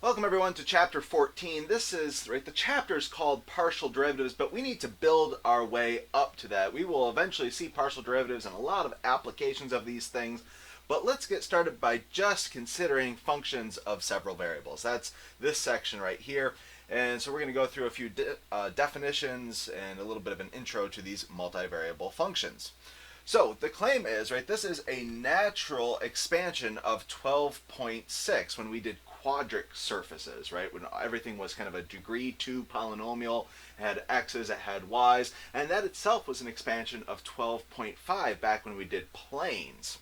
Welcome everyone to chapter 14. The chapter is called partial derivatives, but we need to build our way up to that. We will eventually see partial derivatives and a lot of applications of these things, but let's get started by just considering functions of several variables. That's this section right here. And so we're going to go through a few definitions and a little bit of an intro to these multivariable functions. So the claim is, this is a natural expansion of 12.6 when we did quadric surfaces, when everything was kind of a degree 2 polynomial, it had x's, it had y's, and that itself was an expansion of 12.5 back when we did planes.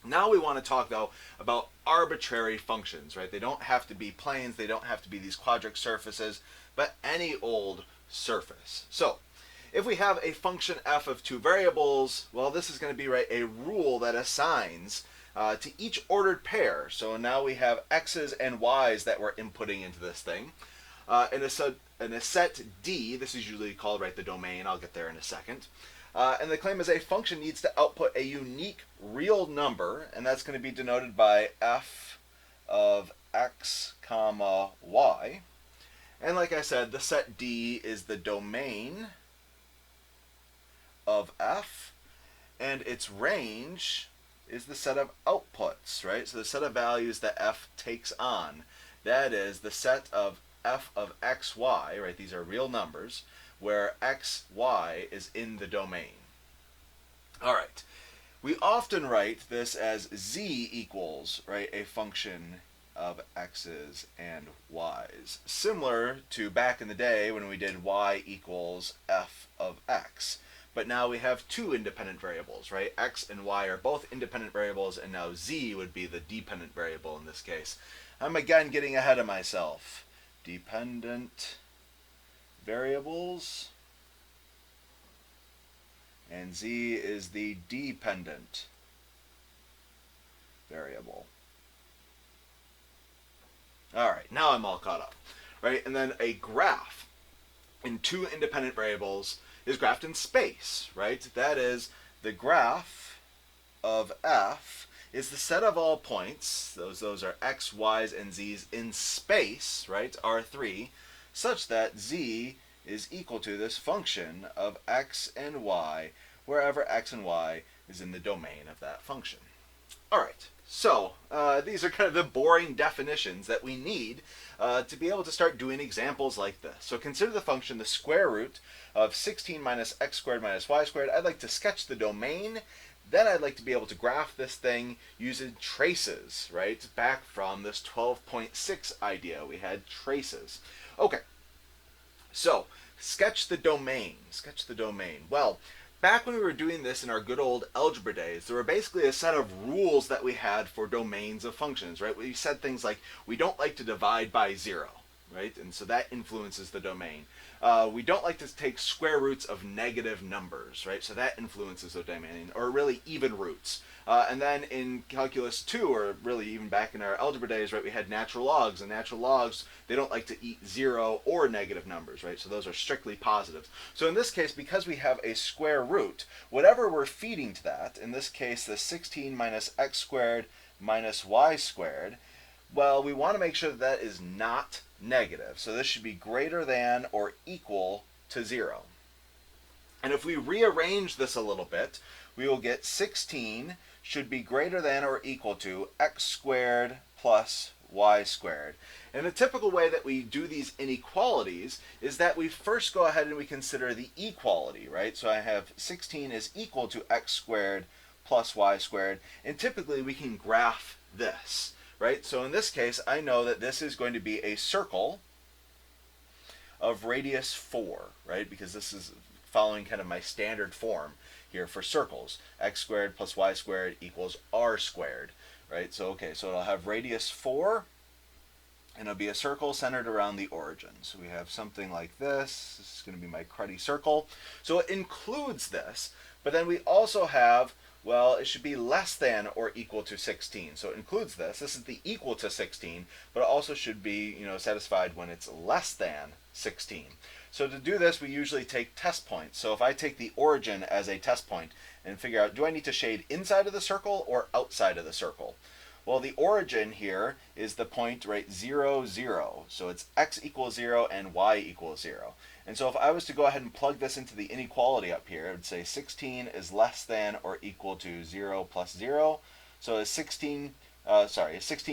Now we want to talk, though, about arbitrary functions, They don't have to be planes, they don't have to be these quadric surfaces, but any old surface. So if we have a function f of two variables, well, this is going to be a rule that assigns to each ordered pair. So now we have x's and y's that we're inputting into this thing. In a set D, this is usually called the domain. I'll get there in a second. And the claim is a function needs to output a unique real number, and that's going to be denoted by f of x comma y. And like I said, the set D is the domain of f, and its range is the set of outputs, So the set of values that f takes on, that is the set of f of xy, These are real numbers, where xy is in the domain. All right. We often write this as z equals, a function of x's and y's, similar to back in the day when we did y equals f of x. But now we have two independent variables, X and Y are both independent variables, and now Z would be the dependent variable in this case. I'm again getting ahead of myself. Dependent variables, and Z is the dependent variable. All right, now I'm all caught up, And then a graph in two independent variables is graphed in space, That is, the graph of f is the set of all points, those are x, y's, and z's in space, R3, such that z is equal to this function of x and y, wherever x and y is in the domain of that function. All right, so these are kind of the boring definitions that we need to be able to start doing examples like this. So consider the function the square root of 16 minus x squared minus y squared. I'd like to sketch the domain. Then I'd like to be able to graph this thing using traces, Back from this 12.6 idea, we had traces. Okay, so sketch the domain. Sketch the domain. Well, back when we were doing this in our good old algebra days, there were basically a set of rules that we had for domains of functions, We said things like, we don't like to divide by 0, And so that influences the domain. We don't like to take square roots of negative numbers, So that influences the domain, or really even roots. And then in calculus 2, or really even back in our algebra days, we had natural logs, and natural logs, they don't like to eat 0 or negative numbers, So those are strictly positives. So in this case, because we have a square root, whatever we're feeding to that, in this case the 16 minus x squared minus y squared, well, we want to make sure that is not negative. So this should be greater than or equal to 0. And if we rearrange this a little bit, we will get 16 should be greater than or equal to x squared plus y squared. And the typical way that we do these inequalities is that we first go ahead and we consider the equality, So I have 16 is equal to x squared plus y squared, and typically we can graph this. So in this case, I know that this is going to be a circle of radius 4, Because this is following kind of my standard form here for circles. X squared plus y squared equals r squared, So it'll have radius 4, and it'll be a circle centered around the origin. So we have something like this. This is going to be my cruddy circle. So it includes this, but then we also have, well, it should be less than or equal to 16. So it includes this. This is the equal to 16, but it also should be, satisfied when it's less than 16. So to do this, we usually take test points. So if I take the origin as a test point and figure out, do I need to shade inside of the circle or outside of the circle? Well, the origin here is the point, right, 0, 0. So it's x equals 0 and y equals 0. And so if I was to go ahead and plug this into the inequality up here, it would say 16 is less than or equal to 0 plus 0. So is 16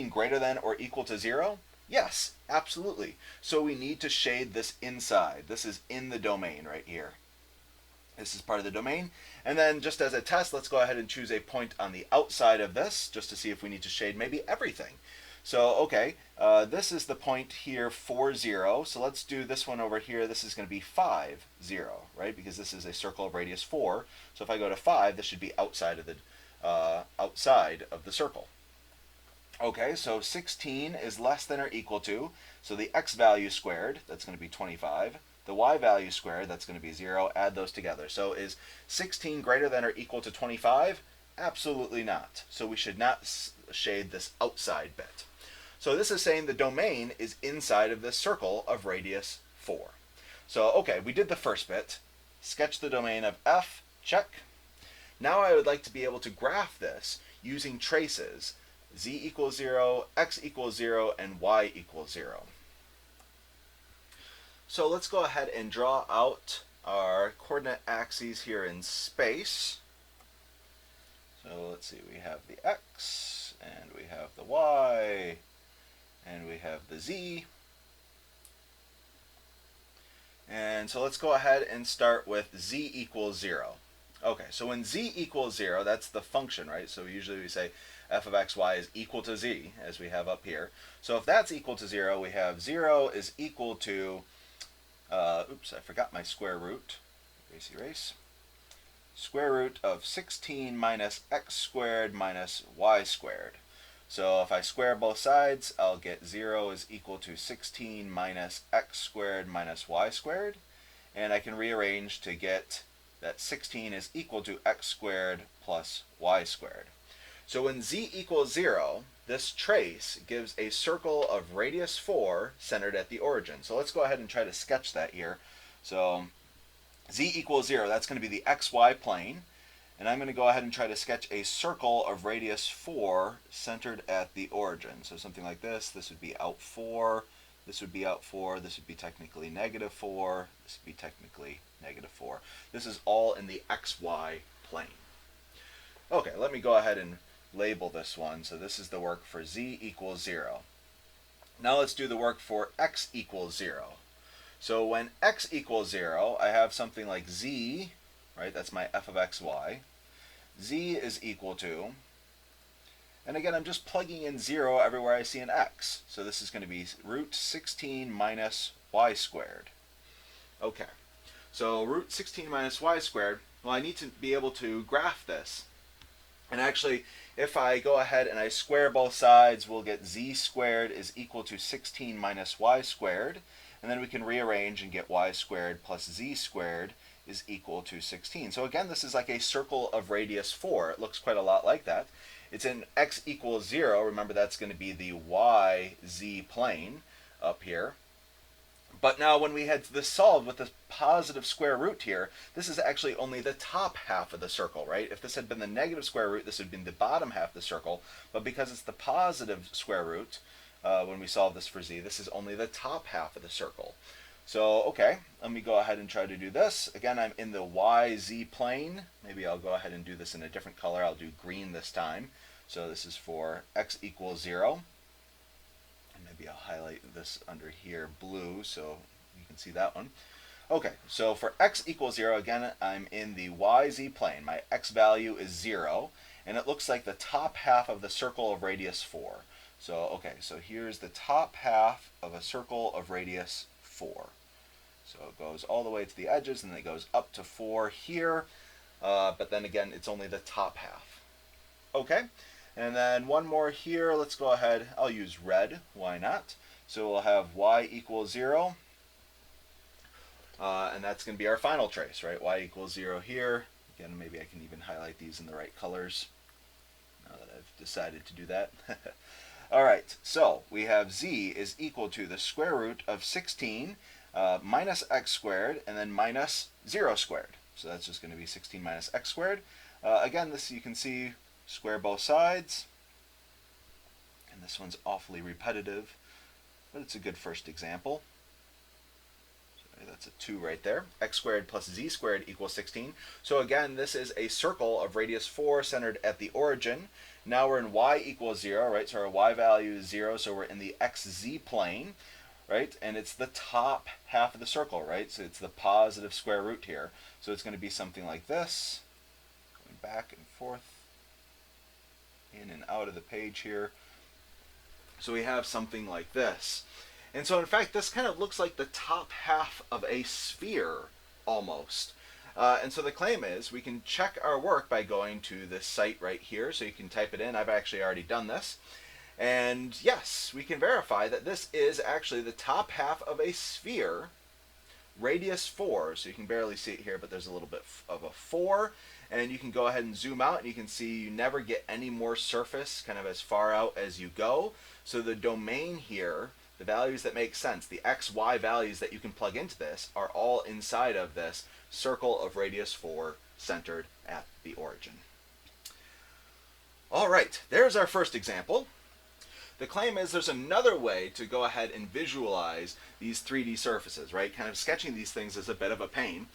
greater than or equal to 0? Yes, absolutely. So we need to shade this inside. This is in the domain right here. This is part of the domain. And then just as a test, let's go ahead and choose a point on the outside of this just to see if we need to shade maybe everything. So, okay, this is the point here 4, 0. So let's do this one over here. This is going to be 5, 0, right? Because this is a circle of radius 4. So if I go to 5, this should be outside of the circle. Okay, so 16 is less than or equal to, so the x value squared, that's going to be 25. The y value squared, that's going to be 0. Add those together. So is 16 greater than or equal to 25? Absolutely not. So we should not shade this outside bit. So this is saying the domain is inside of this circle of radius 4. So, okay, we did the first bit. Sketch the domain of f, check. Now I would like to be able to graph this using traces. Z equals 0, x equals 0, and y equals 0. So let's go ahead and draw out our coordinate axes here in space. So let's see, we have the x, and we have the y, and we have the z. And so let's go ahead and start with z equals 0. Okay, so when z equals 0, that's the function, right? So usually we say f of x, y is equal to z, as we have up here. So if that's equal to 0, we have 0 is equal to, oops, I forgot my square root. Erase. Square root of 16 minus x squared minus y squared. So if I square both sides, I'll get 0 is equal to 16 minus x squared minus y squared. And I can rearrange to get that 16 is equal to x squared plus y squared. So when z equals 0, this trace gives a circle of radius 4 centered at the origin. So let's go ahead and try to sketch that here. So z equals 0, that's going to be the xy plane. And I'm going to go ahead and try to sketch a circle of radius 4 centered at the origin. So something like this. This would be out 4. This would be out 4. This would be technically negative 4. This would be technically negative 4. This is all in the xy plane. Okay, let me go ahead and label this one. So this is the work for z equals 0. Now let's do the work for x equals 0. So when x equals 0, I have something like z, right? That's my f of xy. Z is equal to, and again, I'm just plugging in 0 everywhere I see an x. So this is going to be root 16 minus y squared. Okay, so root 16 minus y squared, well, I need to be able to graph this. And actually, if I go ahead and I square both sides, we'll get z squared is equal to 16 minus y squared. And then we can rearrange and get y squared plus z squared is equal to 16. So again, this is like a circle of radius 4. It looks quite a lot like that. It's in x equals 0. Remember, that's going to be the yz plane up here. But now when we had this solved with this positive square root here, this is actually only the top half of the circle, right? If this had been the negative square root, this would have been the bottom half of the circle. But because it's the positive square root, when we solve this for z, this is only the top half of the circle. So, okay, let me go ahead and try to do this. Again, I'm in the yz plane. Maybe I'll go ahead and do this in a different color. I'll do green this time. So this is for x equals 0. And maybe I'll highlight this under here blue so you can see that one. Okay, so for x equals 0, again, I'm in the yz plane. My x value is 0, and it looks like the top half of the circle of radius 4. So, okay, so here's the top half of a circle of radius 4. So it goes all the way to the edges, and then it goes up to 4 here. But then again, it's only the top half. Okay, and then one more here. Let's go ahead. I'll use red. Why not? So we'll have y equals 0. And that's going to be our final trace, right? Y equals 0 here. Again, maybe I can even highlight these in the right colors now that I've decided to do that. All right, so we have z is equal to the square root of 16 minus x squared and then minus 0 squared. So that's just going to be 16 minus x squared. Again, this you can see, square both sides. And this one's awfully repetitive, but it's a good first example. Sorry, that's a 2 right there. X squared plus z squared equals 16. So again, this is a circle of radius 4 centered at the origin. Now we're in y equals 0, right? So our y value is 0, so we're in the xz plane, right? And it's the top half of the circle, right? So it's the positive square root here. So it's going to be something like this, going back and forth, in and out of the page here. So we have something like this. And so in fact, this kind of looks like the top half of a sphere, almost. And so the claim is we can check our work by going to this site right here. So you can type it in. I've actually already done this. And yes, we can verify that this is actually the top half of a sphere, radius 4. So you can barely see it here, but there's a little bit of a 4. And you can go ahead and zoom out, and you can see you never get any more surface kind of as far out as you go. So the domain here, the values that make sense, the x, y values that you can plug into this, are all inside of this circle of radius 4 centered at the origin. All right, there's our first example. The claim is there's another way to go ahead and visualize these 3D surfaces, right? Kind of sketching these things is a bit of a pain.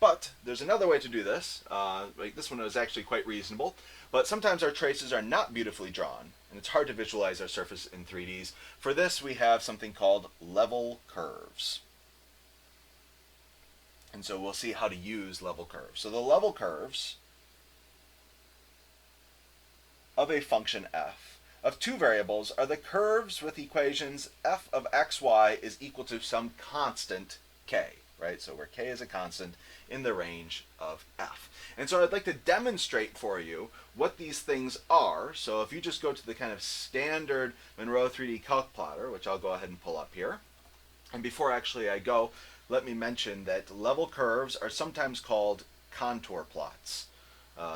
But there's another way to do this. Like this one is actually quite reasonable. But sometimes our traces are not beautifully drawn, and it's hard to visualize our surface in 3Ds. For this, we have something called level curves. And so we'll see how to use level curves. So the level curves of a function f of two variables are the curves with equations f of xy is equal to some constant k, right? So where k is a constant in the range of f. And so I'd like to demonstrate for you what these things are. So if you just go to the kind of standard Monroe 3D calc plotter, which I'll go ahead and pull up here. And before actually I go, let me mention that level curves are sometimes called contour plots.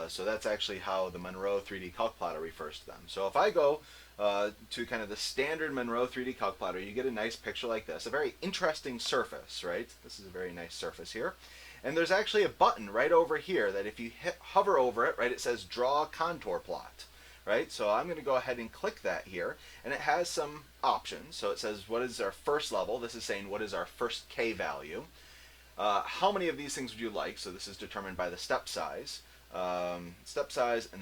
So that's actually how the Monroe 3D calc plotter refers to them. So if I go to kind of the standard Monroe 3D calc plotter, you get a nice picture like this, a very interesting surface, right? This is a very nice surface here. And there's actually a button right over here that if you hover over it, right, it says draw contour plot, right? So I'm going to go ahead and click that here, and it has some options. So it says what is our first level? This is saying what is our first k value? How many of these things would you like? So this is determined by the step size. And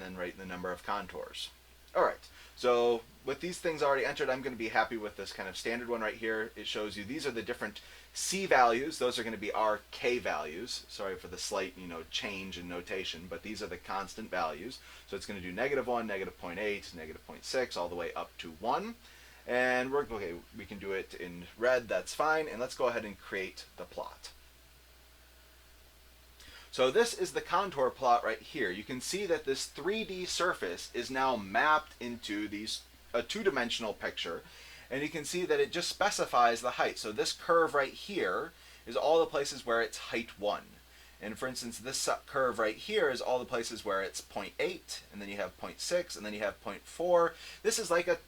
then the number of contours. All right, so with these things already entered, I'm going to be happy with this kind of standard one right here. It shows you these are the different c values. Those are going to be our k values. Sorry for the slight change in notation, but these are the constant values. So it's going to do -1, -0.8, -0.6, all the way up to 1. And we can do it in red, that's fine. And let's go ahead and create the plot. So this is the contour plot right here. You can see that this 3D surface is now mapped into a two-dimensional picture, and you can see that it just specifies the height. So this curve right here is all the places where it's height 1. And for instance, this curve right here is all the places where it's 0.8, and then you have 0.6, and then you have 0.4. This is like a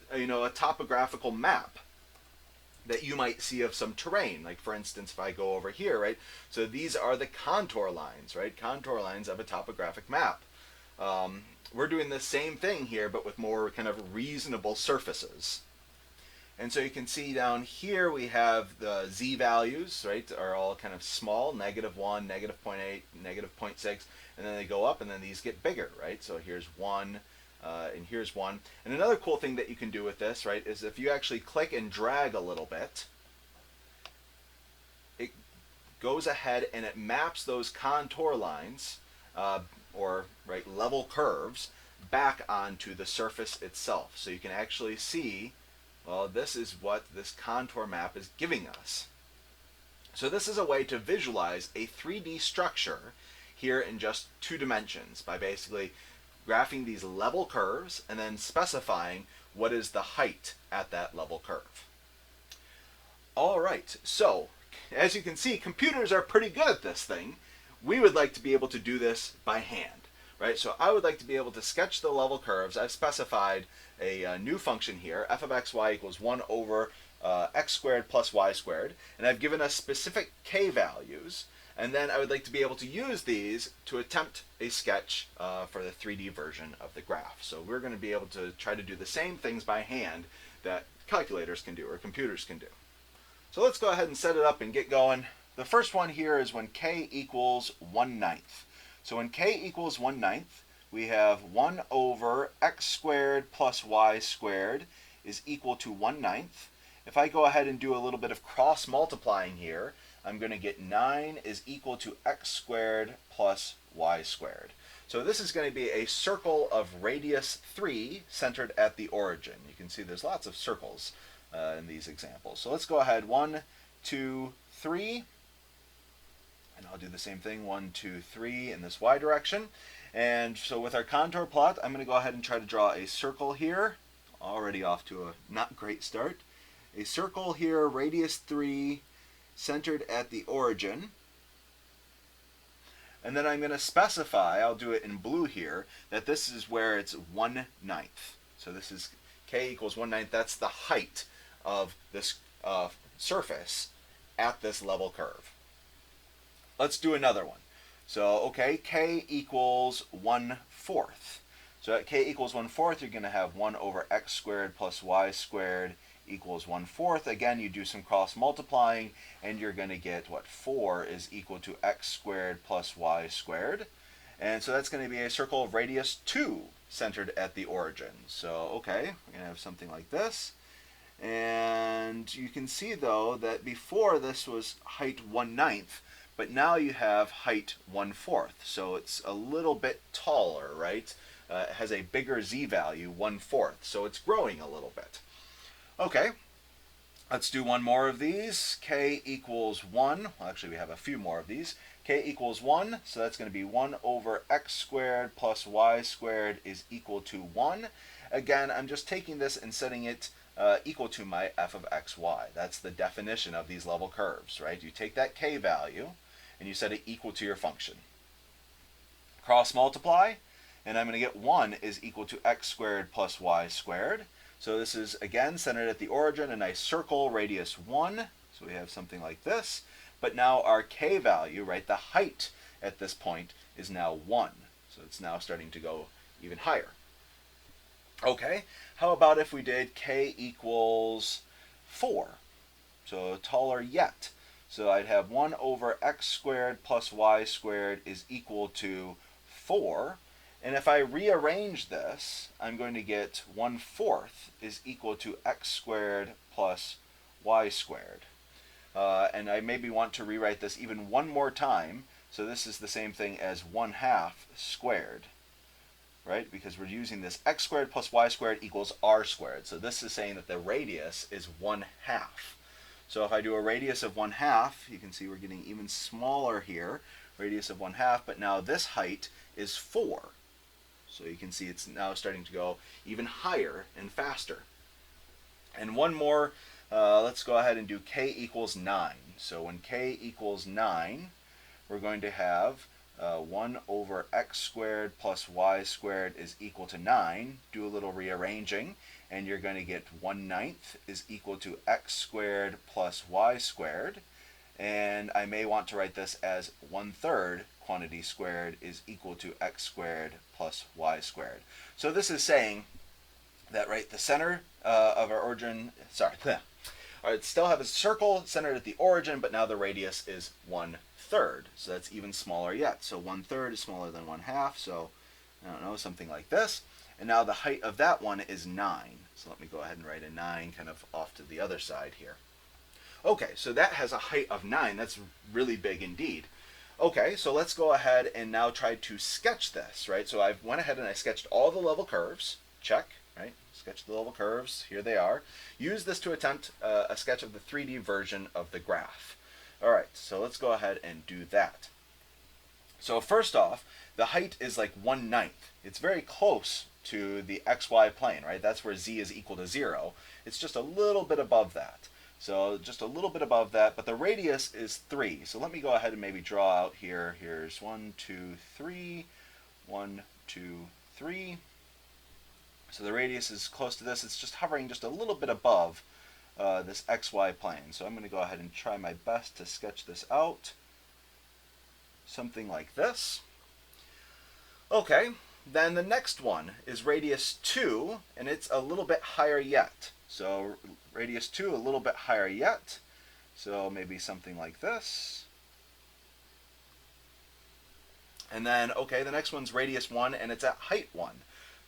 topographical map that you might see of some terrain. Like for instance, if I go over here, right? So these are the contour lines, right? Contour lines of a topographic map. We're doing the same thing here, but with more kind of reasonable surfaces. And so you can see down here we have the z values, right? Are all kind of small, -1, -0.8, -0.6, and then they go up, and then these get bigger, right? So here's 1. And here's 1. And another cool thing that you can do with this, right, is if you actually click and drag a little bit, it goes ahead and it maps those contour lines, level curves, back onto the surface itself. So you can actually see, well, this is what this contour map is giving us. So this is a way to visualize a 3D structure here in just 2 dimensions by basically graphing these level curves and then specifying what is the height at that level curve. All right, so as you can see, computers are pretty good at this thing. We would like to be able to do this by hand, right? So I would like to be able to sketch the level curves. I've specified a new function here, f of xy equals 1 over x squared plus y squared, and I've given us specific k values. And then I would like to be able to use these to attempt a sketch for the 3D version of the graph. So we're going to be able to try to do the same things by hand that calculators can do or computers can do. So let's go ahead and set it up and get going. The first one here is when k equals 1/9. So when k equals 1/9, we have 1 over x squared plus y squared is equal to 1/9. If I go ahead and do a little bit of cross multiplying here, I'm going to get 9 is equal to x squared plus y squared. So this is going to be a circle of radius 3 centered at the origin. You can see there's lots of circles in these examples. So let's go ahead, 1, 2, 3. And I'll do the same thing, 1, 2, 3 in this y direction. And so with our contour plot, I'm going to go ahead and try to draw a circle here. Already off to a not great start. A circle here, radius 3, centered at the origin. And then I'm going to specify, I'll do it in blue here, that this is where it's 1/9. So this is k equals 1/9. That's the height of this surface at this level curve. Let's do another one. So, okay, k equals 1/4. So at k equals 1/4, you're going to have 1 over x squared plus y squared equals 1/4. Again, you do some cross multiplying, and you're going to get what 4 is equal to x squared plus y squared. And so that's going to be a circle of radius 2 centered at the origin. So, okay, we're going to have something like this. And you can see, though, that before this was height 1/9, but now you have height 1/4. So it's a little bit taller, right? It has a bigger z value, 1/4. So it's growing a little bit. Okay, let's do one more of these. K equals 1. Well, actually, we have a few more of these. K equals 1, so that's going to be 1 over x squared plus y squared is equal to 1. Again, I'm just taking this and setting it equal to my f of xy. That's the definition of these level curves, right? You take that k value and you set it equal to your function. Cross multiply, and I'm going to get 1 is equal to x squared plus y squared. So this is, again, centered at the origin, a nice circle, radius 1. So we have something like this. But now our k value, right, the height at this point is now 1. So it's now starting to go even higher. Okay, how about if we did k equals 4? So taller yet. So I'd have 1 over x squared plus y squared is equal to 4. And if I rearrange this, I'm going to get 1/4 is equal to x squared plus y squared. And I maybe want to rewrite this even one more time. So this is the same thing as 1/2 squared, right? Because we're using this x squared plus y squared equals r squared. So this is saying that the radius is 1/2. So if I do a radius of 1/2, you can see we're getting even smaller here, radius of 1/2, but now this height is 4. So you can see it's now starting to go even higher and faster. And one more, let's go ahead and do k equals 9. So when k equals 9, we're going to have 1 over x squared plus y squared is equal to 9. Do a little rearranging, and you're going to get 1/9 is equal to x squared plus y squared. And I may want to write this as 1/3 quantity squared is equal to x squared plus y squared. So this is saying that, right, the center of our origin, it still have a circle centered at the origin, but now the radius is 1/3. So that's even smaller yet. So 1/3 is smaller than 1/2. So I don't know, something like this. And now the height of that one is 9. So let me go ahead and write a 9 kind of off to the other side here. Okay, so that has a height of 9. That's really big indeed. Okay, so let's go ahead and now try to sketch this, right? So I went ahead and I sketched all the level curves. Check, right? Sketch the level curves. Here they are. Use this to attempt a sketch of the 3D version of the graph. All right, so let's go ahead and do that. So first off, the height is like 1/9. It's very close to the xy plane, right? That's where z is equal to 0. It's just a little bit above that. So just a little bit above that, but the radius is 3. So let me go ahead and maybe draw out here. Here's 1, 2, 3, 1, 2, 3. So the radius is close to this. It's just hovering just a little bit above this xy plane. So I'm going to go ahead and try my best to sketch this out. something like this. Okay, then the next one is radius 2, and it's a little bit higher yet. So radius 2, a little bit higher yet. So maybe something like this. And then, okay, the next one's radius 1, and it's at height 1.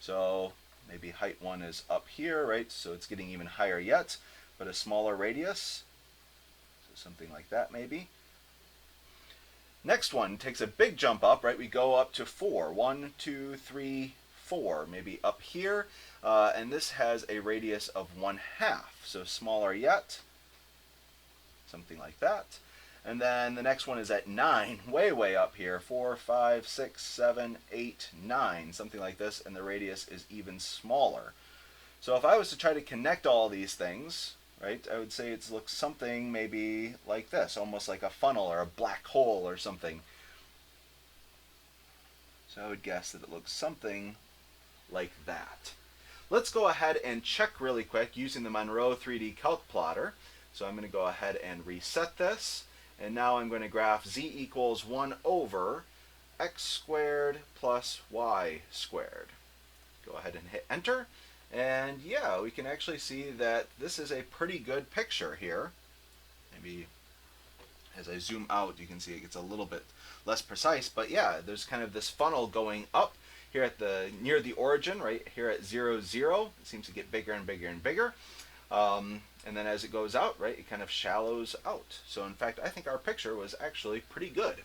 So maybe height 1 is up here, right? So it's getting even higher yet, but a smaller radius. So something like that maybe. Next one takes a big jump up, right? We go up to 4. 1, 2, 3, 4, maybe up here. And this has a radius of 1/2, so smaller yet. Something like that. And then the next one is at 9, way up here. 4, 5, 6, 7, 8, 9, something like this, and the radius is even smaller. So if I was to try to connect all these things, right, I would say it looks something maybe like this, almost like a funnel or a black hole or something. So I would guess that it looks something like that. Let's go ahead and check really quick using the Monroe 3D Calc Plotter. So I'm going to go ahead and reset this. And now I'm going to graph z equals 1 over x squared plus y squared. Go ahead and hit enter. And yeah, we can actually see that this is a pretty good picture here. Maybe as I zoom out, you can see it gets a little bit less precise. But yeah, there's kind of this funnel going up here at the near the origin, right here at 0, 0. It seems to get bigger and bigger and bigger. And then as it goes out, right, it kind of shallows out. So in fact, I think our picture was actually pretty good.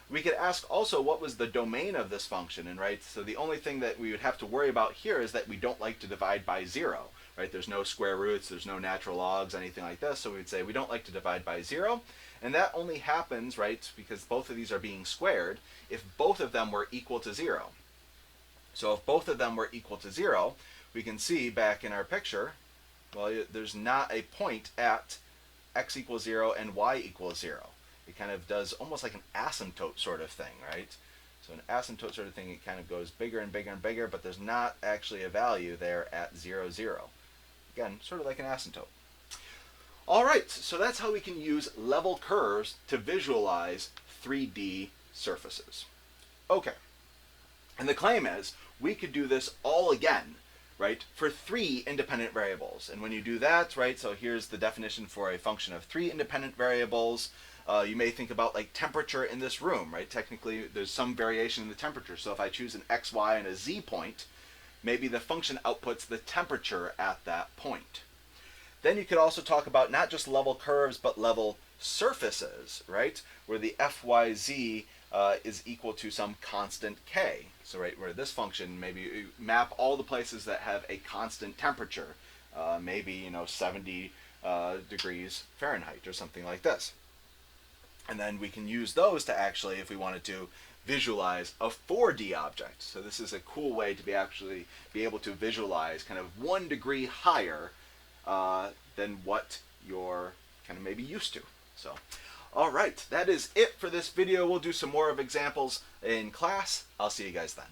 We could ask also what was the domain of this function, and right, so the only thing that we would have to worry about here is that we don't like to divide by 0, right? There's no square roots, there's no natural logs, anything like this, so we'd say we don't like to divide by 0, and that only happens, right, because both of these are being squared, if both of them were equal to 0. So if both of them were equal to 0, we can see back in our picture, well, there's not a point at x equals 0 and y equals 0. It kind of does almost like an asymptote sort of thing, right? So an asymptote sort of thing, it kind of goes bigger and bigger and bigger, but there's not actually a value there at 0, 0. Again, sort of like an asymptote. All right, so that's how we can use level curves to visualize 3D surfaces. Okay, and the claim is we could do this all again, right, for 3 independent variables. And when you do that, right, so here's the definition for a function of 3 independent variables. You may think about like temperature in this room, right? Technically, there's some variation in the temperature. So if I choose an x, y, and a z point, maybe the function outputs the temperature at that point. Then you could also talk about not just level curves, but level surfaces, right? Where the fyz is equal to some constant k. So right, where this function, maybe you map all the places that have a constant temperature, maybe 70 degrees Fahrenheit or something like this. And then we can use those to actually, if we wanted to, visualize a 4D object. So this is a cool way to be able to visualize kind of 1 degree higher than what you're kind of maybe used to. So, all right, that is it for this video. We'll do some more of examples in class. I'll see you guys then.